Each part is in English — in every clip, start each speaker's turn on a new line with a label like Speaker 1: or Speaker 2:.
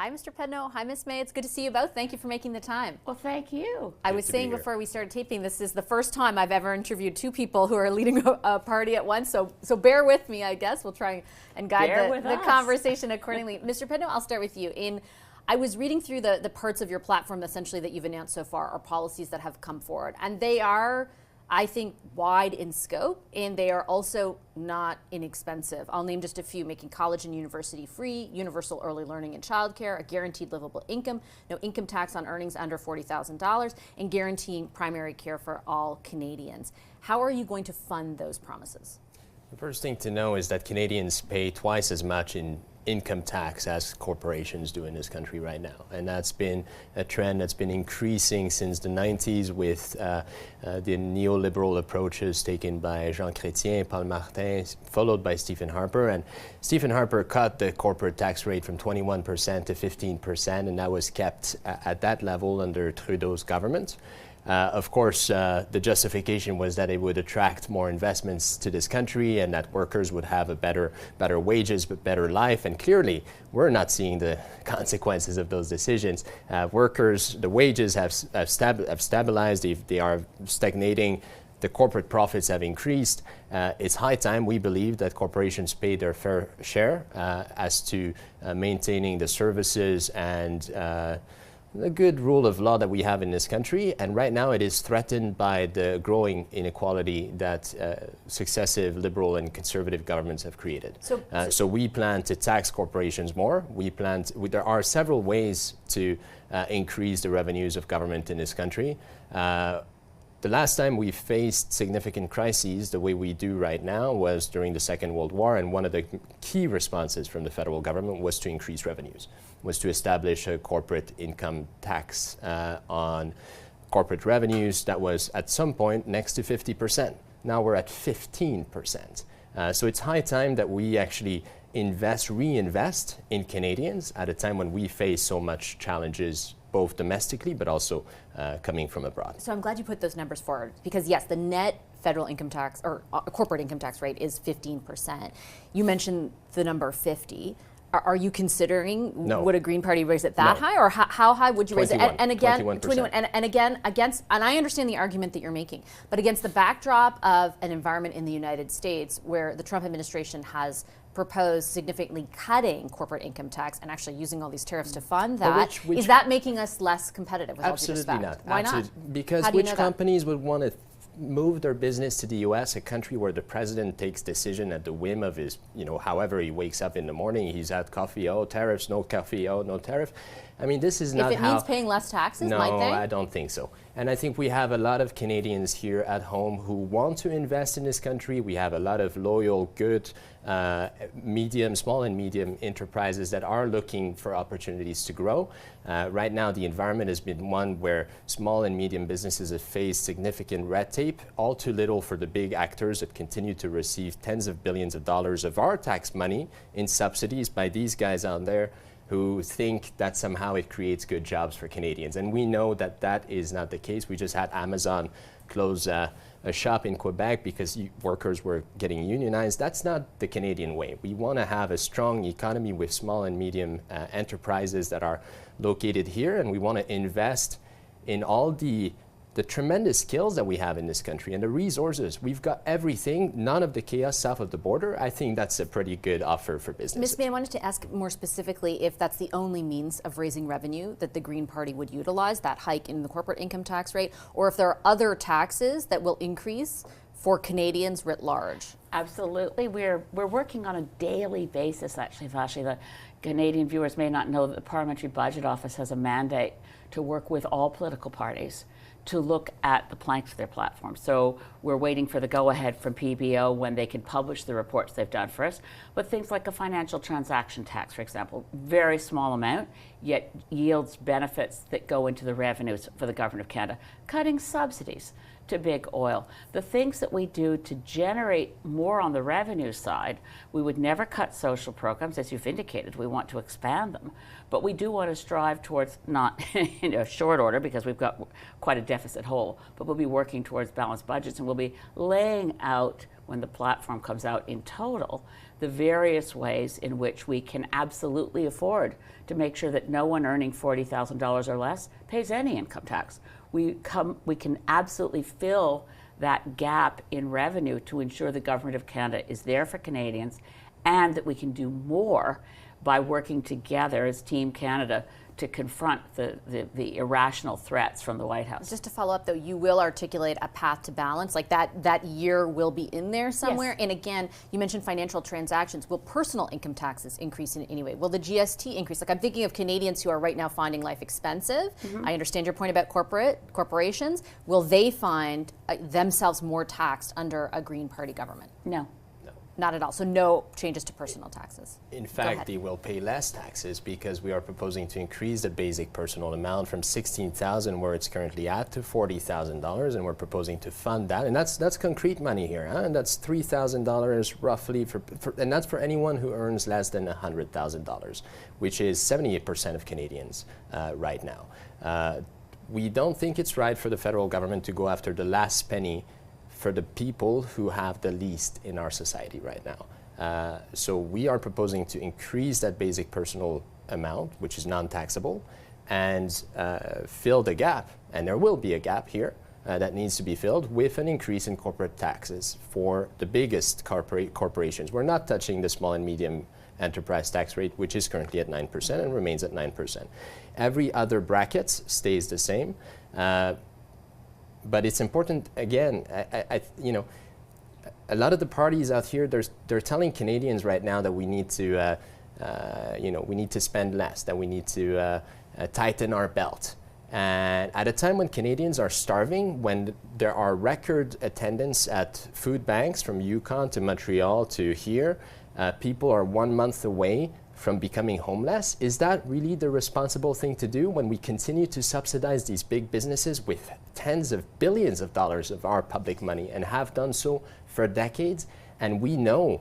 Speaker 1: Hi, Mr. Pedneault. Hi, Ms. May. It's good to see you both. Thank you for making the time.
Speaker 2: Well, thank you.
Speaker 1: I was saying before we started taping, this is the first time I've ever interviewed two people who are leading a party at once. So bear with me, I guess. We'll try and guide the conversation accordingly. Mr. Pedneault, I'll start with you. I was reading through the parts of your platform essentially that you've announced so far are policies that have come forward. And they are, I think, wide in scope, and they are also not inexpensive. I'll name just a few: making college and university free, universal early learning and childcare, a guaranteed livable income, no income tax on earnings under $40,000, and guaranteeing primary care for all Canadians. How are you going to fund those promises?
Speaker 3: The first thing to know is that Canadians pay twice as much in income tax as corporations do in this country right now. And that's been a trend that's been increasing since the 90s with the neoliberal approaches taken by Jean Chrétien, Paul Martin, followed by Stephen Harper. And Stephen Harper cut the corporate tax rate from 21% to 15%, and that was kept at that level under Trudeau's government. Of course, the justification was that it would attract more investments to this country and that workers would have a better wages, but better life. And clearly, we're not seeing the consequences of those decisions. Workers, the wages have stabilized. They are stagnating. The corporate profits have increased. It's high time, we believe, that corporations pay their fair share as to maintaining the services and the good rule of law that we have in this country. And right now it is threatened by the growing inequality that successive liberal and conservative governments have created. So we plan to tax corporations more. There are several ways to increase the revenues of government in this country. The last time we faced significant crises the way we do right now was during the Second World War, and one of the key responses from the federal government was to increase revenues, was to establish a corporate income tax on corporate revenues that was at some point next to 50%. Now we're at 15%. So it's high time that we actually reinvest in Canadians at a time when we face so much challenges both domestically but also coming from abroad.
Speaker 1: So I'm glad you put those numbers forward, because yes, the net federal income tax or corporate income tax rate is 15%. You mentioned the number 50. Are you considering, would a Green Party raise it that high, or how high would you raise it? And again, 21, and again, and I understand the argument that you're making, but against the backdrop of an environment in the United States where the Trump administration has proposed significantly cutting corporate income tax and actually using all these tariffs to fund that, is that making us less competitive? With
Speaker 3: absolutely not.
Speaker 1: Why not?
Speaker 3: Because which companies would want to move their business to the U.S., a country where the president takes decision at the whim of his, however he wakes up in the morning, he's had coffee, oh, tariffs, no coffee, oh, no tariff. I mean, this is not
Speaker 1: how... If it means paying less taxes, might they?
Speaker 3: No, I don't think so. And I think we have a lot of Canadians here at home who want to invest in this country. We have a lot of loyal, good, small and medium enterprises that are looking for opportunities to grow. Right now, the environment has been one where small and medium businesses have faced significant red tape, all too little for the big actors that continue to receive tens of billions of dollars of our tax money in subsidies by these guys out there who think that somehow it creates good jobs for Canadians. And we know that that is not the case. We just had Amazon close a shop in Quebec because workers were getting unionized. That's not the Canadian way. We want to have a strong economy with small and medium enterprises that are located here, and we want to invest in all the tremendous skills that we have in this country and the resources. We've got everything, none of the chaos south of the border. I think that's a pretty good offer for business.
Speaker 1: Ms. May, I wanted to ask more specifically if that's the only means of raising revenue that the Green Party would utilize, that hike in the corporate income tax rate, or if there are other taxes that will increase for Canadians writ large.
Speaker 2: Absolutely. We're working on a daily basis, actually, Vassy. The Canadian viewers may not know that the Parliamentary Budget Office has a mandate to work with all political parties to look at the planks of their platform. So we're waiting for the go-ahead from PBO when they can publish the reports they've done for us. But things like a financial transaction tax, for example, very small amount, yet yields benefits that go into the revenues for the Government of Canada. Cutting subsidies to big oil. The things that we do to generate more on the revenue side, we would never cut social programs, as you've indicated. We want to expand them. But we do want to strive towards, not in a short order because we've got quite a deficit hole, but we'll be working towards balanced budgets, and we'll be laying out, when the platform comes out in total, the various ways in which we can absolutely afford to make sure that no one earning $40,000 or less pays any income tax. We can absolutely fill that gap in revenue to ensure the Government of Canada is there for Canadians, and that we can do more by working together as Team Canada to confront the irrational threats from the White House.
Speaker 1: Just to follow up, though, you will articulate a path to balance, like that year will be in there somewhere.
Speaker 2: Yes.
Speaker 1: And again, you mentioned financial transactions. Will personal income taxes increase in any way? Will the GST increase? Like, I'm thinking of Canadians who are right now finding life expensive. I understand your point about corporations. Will they find themselves more taxed under a Green Party government?
Speaker 2: No.
Speaker 1: Not at all. So no changes to personal taxes.
Speaker 3: In fact, they will pay less taxes because we are proposing to increase the basic personal amount from $16,000, where it's currently at, to $40,000, and we're proposing to fund that. And that's concrete money here, huh? And that's $3,000 roughly and that's for anyone who earns less than $100,000, which is 78% of Canadians right now. We don't think it's right for the federal government to go after the last penny for the people who have the least in our society right now. So we are proposing to increase that basic personal amount, which is non-taxable, and fill the gap, and there will be a gap here that needs to be filled with an increase in corporate taxes for the biggest corporations. We're not touching the small and medium enterprise tax rate, which is currently at 9% and remains at 9%. Every other bracket stays the same. But it's important, again, a lot of the parties out here, they're telling Canadians right now that we need to, we need to spend less, that we need to tighten our belt. And at a time when Canadians are starving, when there are record attendance at food banks from Yukon to Montreal to here, people are 1 month away from becoming homeless. Is that really the responsible thing to do when we continue to subsidize these big businesses with tens of billions of dollars of our public money, and have done so for decades? And we know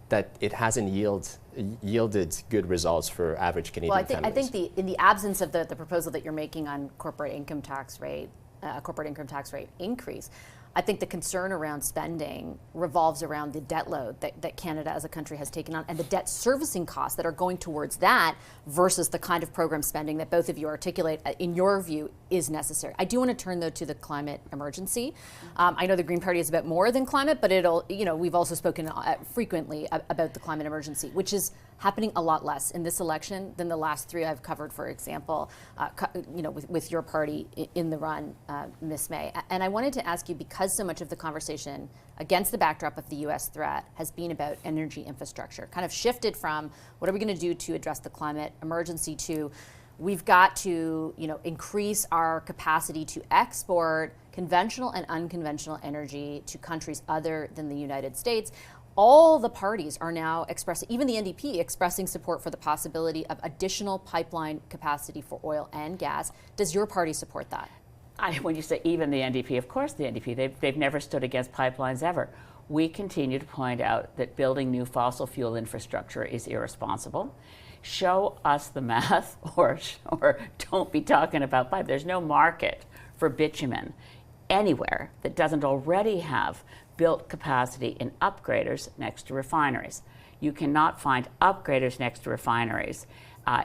Speaker 3: that it hasn't yielded good results for average Canadian families.
Speaker 1: I think in the absence of the proposal that you're making on corporate income tax rate increase, I think the concern around spending revolves around the debt load that Canada as a country has taken on, and the debt servicing costs that are going towards that versus the kind of program spending that both of you articulate, in your view, is necessary. I do want to turn, though, to the climate emergency. I know the Green Party is about more than climate, but we've also spoken frequently about the climate emergency, which is happening a lot less in this election than the last three I've covered, for example, with your party in the run, Ms. May. And I wanted to ask you, because so much of the conversation against the backdrop of the U.S. threat has been about energy infrastructure, kind of shifted from what are we going to do to address the climate emergency to we've got to increase our capacity to export conventional and unconventional energy to countries other than the United States. All the parties are now expressing, even the NDP, expressing support for the possibility of additional pipeline capacity for oil and gas. Does your party support that?
Speaker 2: When you say even the NDP, of course the NDP, they've never stood against pipelines ever. We continue to point out that building new fossil fuel infrastructure is irresponsible. Show us the math, or don't be talking about pipe. There's no market for bitumen anywhere that doesn't already have built capacity in upgraders next to refineries. You cannot find upgraders next to refineries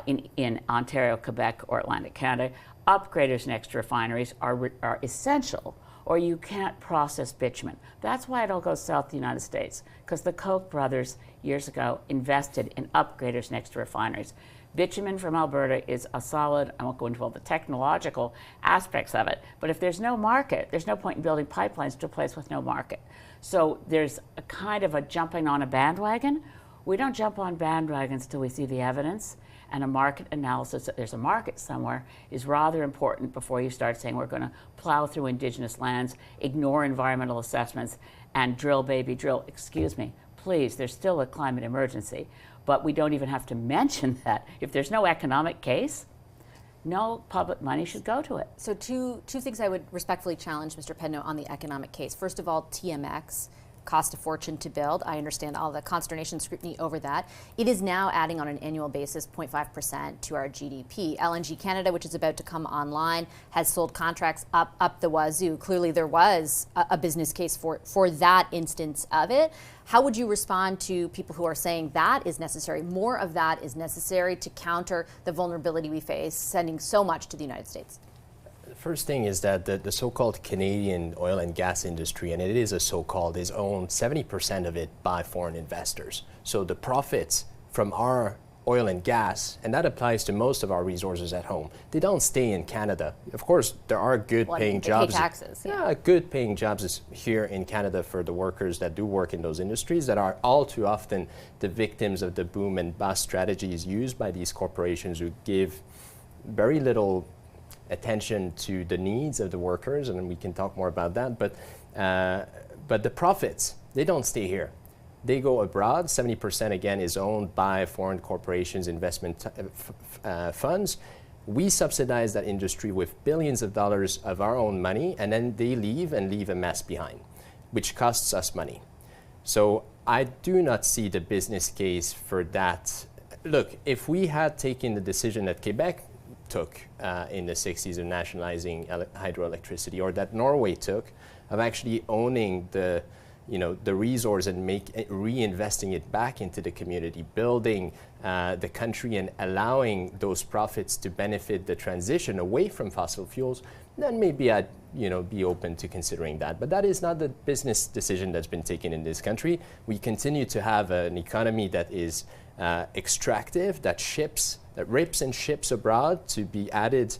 Speaker 2: in Ontario, Quebec, or Atlantic Canada. Upgraders next to refineries are essential, or you can't process bitumen. That's why it all goes south to the United States, because the Koch brothers years ago invested in upgraders next to refineries. Bitumen from Alberta is a solid, I won't go into all the technological aspects of it, but if there's no market, there's no point in building pipelines to a place with no market. So there's a kind of a jumping on a bandwagon. We don't jump on bandwagons till we see the evidence, and a market analysis that there's a market somewhere is rather important before you start saying we're going to plow through Indigenous lands, ignore environmental assessments, and drill, baby, drill. Excuse me, please, there's still a climate emergency. But we don't even have to mention that. If there's no economic case, no public money should go to it.
Speaker 1: So two things I would respectfully challenge Mr. Pedneault on the economic case. First of all, TMX cost a fortune to build. I understand all the consternation, scrutiny over that. It is now adding on an annual basis 0.5% to our GDP. LNG Canada, which is about to come online, has sold contracts up the wazoo. Clearly there was a business case for that instance of it. How would you respond to people who are saying that is necessary, more of that is necessary to counter the vulnerability we face, sending so much to the United States?
Speaker 3: The first thing is that the so-called Canadian oil and gas industry, and it is a so-called, is owned 70% of it by foreign investors. So the profits from our oil and gas, and that applies to most of our resources at home, they don't stay in Canada. Of course, there are good paying jobs.
Speaker 1: Pay taxes.
Speaker 3: Yeah, good paying jobs here in Canada for the workers that do work in those industries that are all too often the victims of the boom and bust strategies used by these corporations who give very little attention to the needs of the workers, and we can talk more about that. But the profits, they don't stay here. They go abroad. 70% again is owned by foreign corporations, investment funds. We subsidize that industry with billions of dollars of our own money, and then they leave and leave a mess behind, which costs us money. So I do not see the business case for that. Look, if we had taken the decision that Quebec took in the 60s of nationalizing hydroelectricity, or that Norway took of actually owning the resource and reinvesting it back into the community, building the country and allowing those profits to benefit the transition away from fossil fuels, then maybe I'd be open to considering that. But that is not the business decision that's been taken in this country. We continue to have an economy that is extractive, that rips and ships abroad to be added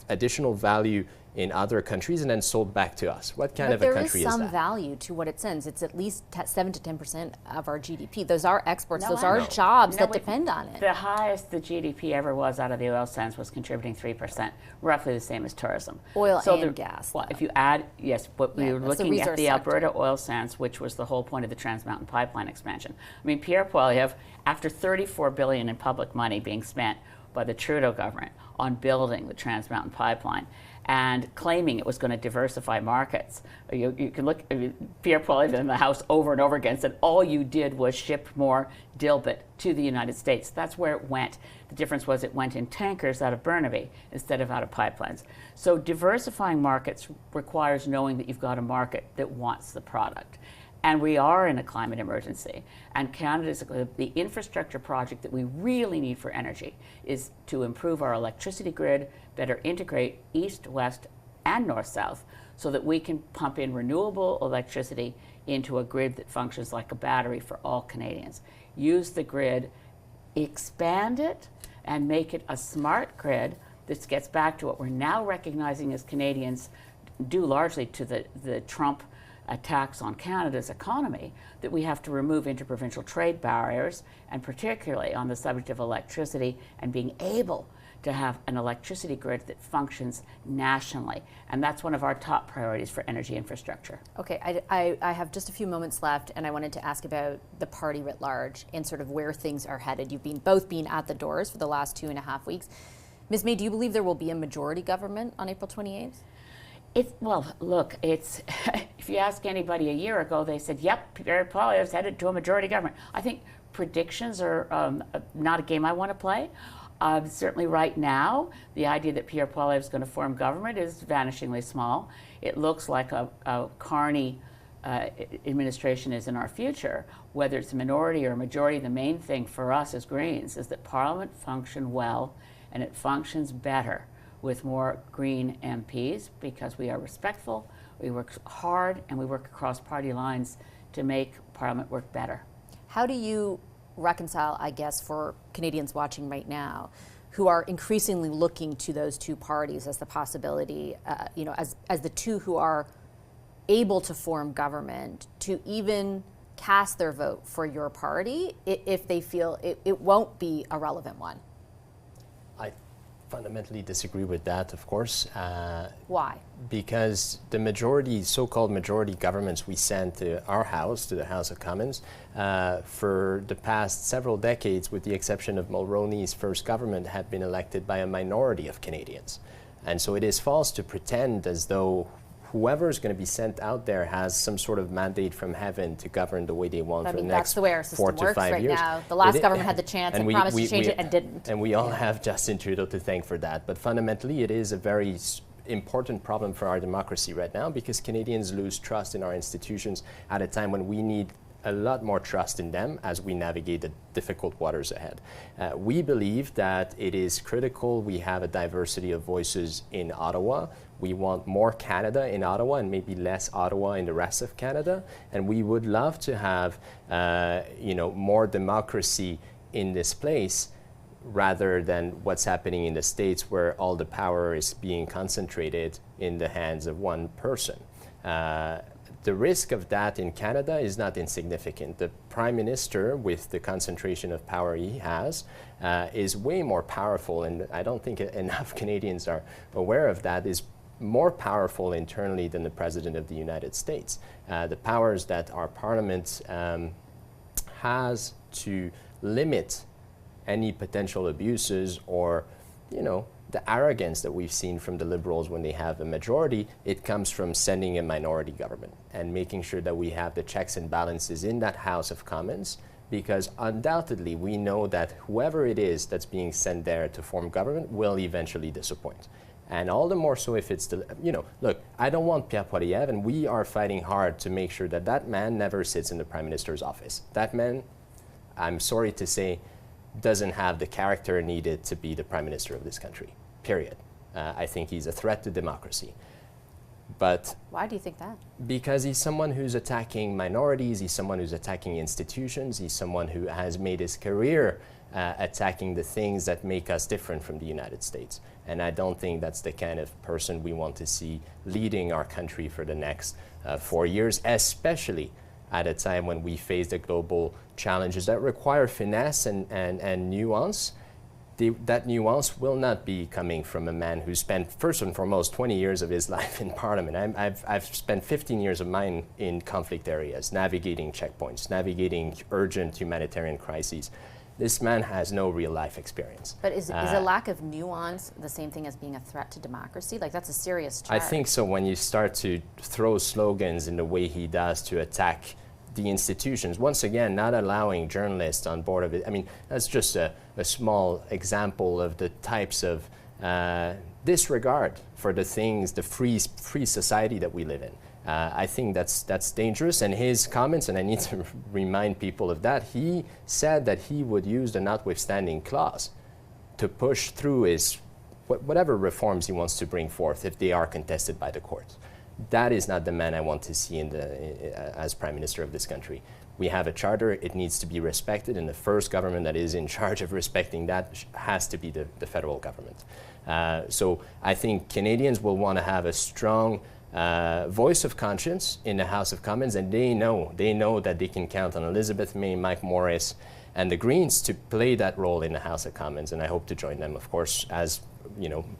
Speaker 3: additional value in other countries and then sold back to us. What kind of a country is that?
Speaker 1: There is some value to what it sends. It's at least 7 to 10% of our GDP. Those are exports. Those are jobs that depend on it.
Speaker 2: The highest the GDP ever was out of the oil sands was contributing 3%, roughly the same as tourism.
Speaker 1: Oil and gas.
Speaker 2: Well, if you add, but we were looking at the
Speaker 1: sector.
Speaker 2: Alberta oil sands, which was the whole point of the Trans Mountain Pipeline expansion. I mean, Pierre Poilievre, after $34 billion in public money being spent by the Trudeau government on building the Trans Mountain Pipeline, and claiming it was going to diversify markets. You can look, Pierre Poilievre in the House over and over again said all you did was ship more dilbit to the United States. That's where it went. The difference was it went in tankers out of Burnaby instead of out of pipelines. So diversifying markets requires knowing that you've got a market that wants the product. And we are in a climate emergency. And Canada's, the infrastructure project that we really need for energy is to improve our electricity grid, better integrate east, west, and north-south so that we can pump in renewable electricity into a grid that functions like a battery for all Canadians. Use the grid, expand it, and make it a smart grid that gets back to what we're now recognizing as Canadians, due largely to the Trump attacks on Canada's economy, that we have to remove interprovincial trade barriers, and particularly on the subject of electricity and being able to have an electricity grid that functions nationally. And that's one of our top priorities for energy infrastructure.
Speaker 1: Okay, I have just a few moments left, and I wanted to ask about the party writ large and sort of where things are headed. You've both been at the doors for the last 2.5 weeks. Ms. May, do you believe there will be a majority government on April 28th?
Speaker 2: Well, look, if you ask anybody a year ago, they said, yep, Pierre Poilievre's headed to a majority government. I think predictions are not a game I want to play. Certainly right now, the idea that Pierre Poilievre is going to form government is vanishingly small. It looks like a Carney administration is in our future. Whether it's a minority or a majority, the main thing for us as Greens is that Parliament function well, and it functions better with more Green MPs because we are respectful, we work hard, and we work across party lines to make Parliament work better.
Speaker 1: How do you reconcile, I guess, for Canadians watching right now who are increasingly looking to those two parties as the possibility, as the two who are able to form government, to even cast their vote for your party if they feel it won't be a relevant one?
Speaker 3: I fundamentally disagree with that, of course.
Speaker 1: Why?
Speaker 3: Because the so-called majority governments we sent to our House, to the House of Commons, for the past several decades, with the exception of Mulroney's first government, have been elected by a minority of Canadians. And so it is false to pretend as though whoever is going to be sent out there has some sort of mandate from heaven to govern the way they want for the next
Speaker 1: that's the way our system
Speaker 3: 4 to
Speaker 1: works
Speaker 3: 5
Speaker 1: right
Speaker 3: years.
Speaker 1: now. The last government had the chance and promised to change it and didn't.
Speaker 3: And we all have Justin Trudeau to thank for that. But fundamentally, it is a very important problem for our democracy right now, because Canadians lose trust in our institutions at a time when we need a lot more trust in them as we navigate the difficult waters ahead. We believe that it is critical we have a diversity of voices in Ottawa. We want more Canada in Ottawa and maybe less Ottawa in the rest of Canada. And we would love to have more democracy in this place, rather than what's happening in the States, where all the power is being concentrated in the hands of one person. The risk of that in Canada is not insignificant. The Prime Minister, with the concentration of power he has, is way more powerful, and I don't think enough Canadians are aware of that, is more powerful internally than the President of the United States. The powers that our Parliament has to limit any potential abuses, or the arrogance that we've seen from the Liberals when they have a majority, it comes from sending a minority government and making sure that we have the checks and balances in that House of Commons, because undoubtedly we know that whoever it is that's being sent there to form government will eventually disappoint. And all the more so if it's look, I don't want Pierre Poilievre, and we are fighting hard to make sure that that man never sits in the Prime Minister's office. That man, I'm sorry to say, doesn't have the character needed to be the Prime Minister of this country, period. I think he's a threat to democracy. But
Speaker 1: why do you think that?
Speaker 3: Because he's someone who's attacking minorities, he's someone who's attacking institutions, he's someone who has made his career attacking the things that make us different from the United States. And I don't think that's the kind of person we want to see leading our country for the next 4 years, especially at a time when we face the global challenges that require finesse and nuance. That nuance will not be coming from a man who spent, first and foremost, 20 years of his life in Parliament. I've spent 15 years of mine in conflict areas, navigating checkpoints, navigating urgent humanitarian crises. This man has no real life experience.
Speaker 1: But is a lack of nuance the same thing as being a threat to democracy? Like, that's a serious charge.
Speaker 3: I think so. When you start to throw slogans in the way he does to attack the institutions, once again, not allowing journalists on board of it. I mean, that's just a small example of the types of disregard for the things, the free society that we live in. I think that's dangerous, and his comments, and I need to remind people of that, he said that he would use the notwithstanding clause to push through his whatever reforms he wants to bring forth if they are contested by the courts. That is not the man I want to see as Prime Minister of this country. We have a charter, it needs to be respected, and the first government that is in charge of respecting that has to be the federal government. So I think Canadians will want to have a strong voice of conscience in the House of Commons, and they know that they can count on Elizabeth May, Mike Morris, and the Greens to play that role in the House of Commons, and I hope to join them, of course, as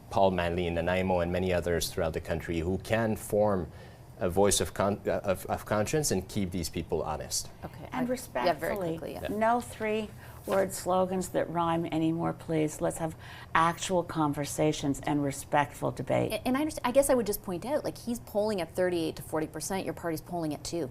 Speaker 3: Paul Manley in Nanaimo and many others throughout the country who can form a voice of conscience and keep these people honest.
Speaker 2: Okay, and respectfully,
Speaker 1: very quickly,
Speaker 2: no three-word slogans that rhyme anymore, please. Let's have actual conversations and respectful debate.
Speaker 1: And I guess I would just point out, like, he's polling at 38 to 40%. Your party's polling at 2.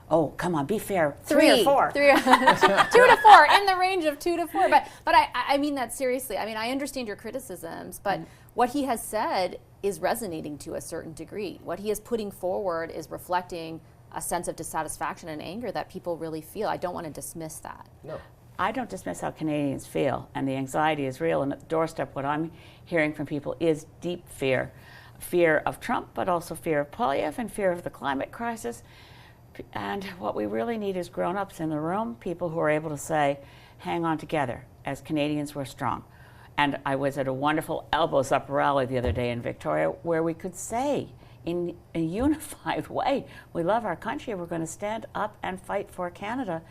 Speaker 2: Oh, come on, be fair. 3 or 4.
Speaker 1: 2 to 4, in the range of 2 to 4. But I mean that seriously. I mean, I understand your criticisms, but what he has said is resonating to a certain degree. What he is putting forward is reflecting a sense of dissatisfaction and anger that people really feel. I don't want to dismiss that.
Speaker 3: No.
Speaker 2: I don't dismiss how Canadians feel, and the anxiety is real. And at the doorstep, what I'm hearing from people is deep fear. Fear of Trump, but also fear of Poilievre and fear of the climate crisis. And what we really need is grown-ups in the room, people who are able to say, hang on together, as Canadians we're strong. And I was at a wonderful Elbows Up rally the other day in Victoria where we could say in a unified way, we love our country, we're going to stand up and fight for Canada.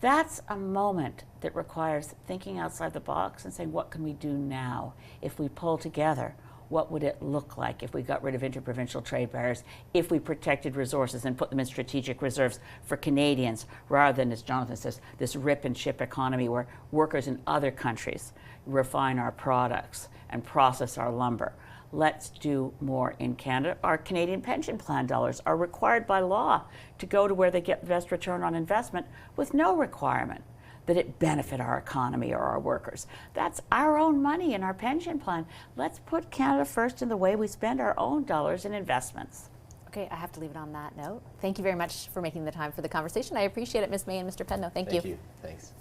Speaker 2: That's a moment that requires thinking outside the box and saying, what can we do now if we pull together? What would it look like if we got rid of interprovincial trade barriers, if we protected resources and put them in strategic reserves for Canadians, rather than, as Jonathan says, this rip and ship economy where workers in other countries refine our products and process our lumber? let's do more in Canada. Our Canadian pension plan dollars are required by law to go to where they get the best return on investment with no requirement that it benefit our economy or our workers. That's our own money in our pension plan. Let's put Canada first in the way we spend our own dollars in investments.
Speaker 1: Okay, I have to leave it on that note. Thank you very much for making the time for the conversation. I appreciate it, Ms. May and Mr. Pedneault. Thank you.
Speaker 3: Thank you. Thanks.